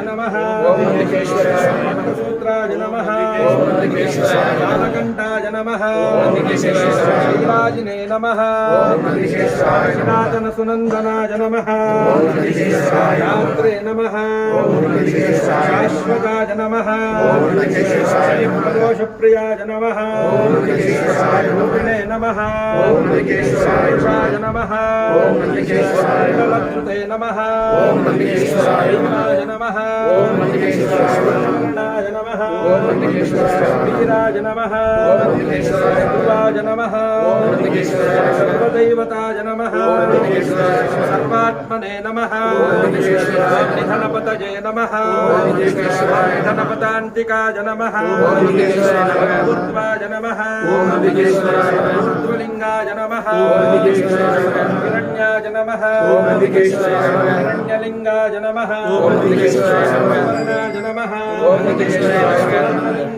नमः ओम नंदिकेश्वराय नमः सूत्राय नमः ओम नंदिकेश्वराय कालकंठाय नमः ओम नंदिकेश्वराय श्रीराजने नमः ओम नंदिकेश्वराय सनातन सुनंदनाय नमः ओम नंदिकेश्वराय रात्रे नमः ओम नंदिकेश्वराय शाश्वताय नमः ओम नंदिकेश्वराय प्रदोषप्रियाय नमः ओम नंदिकेश्वराय रूपिणे नमः ओम नंदिकेश्वराय पुरुषाय नमः ओम नंदिकेश्वराय लक्ष्मते नमः ओम नंदिकेश्वराय नमः ओम नंदिकेश्वराय शरणाय नमः ओम नंदिकेश्वराय वीराय नमः ओम नंदिकेश्वराय ध्रुवाय नमः ओम नंदिकेश्वराय सर्वदैवताय नमः ओम नंदिकेश्वराय सर्वात्मने नमः ओम नंदिकेश्वराय निधनपतये नमः ओम नंदिकेश्वराय निधनपतान्तिकाय नमः ओम नंदिकेश्वराय ऊर्ध्वाय नमः ओम नंदिकेश्वराय ऊर्ध्वलिंगाय नमः ओम नंदिकेश्वराय हिरण्याय नमः ओम नंदिकेश्वराय हिरण्यलिंगाय नमः ओम नंदिकेश्वराय नमः ओम नंदिकेश्वराय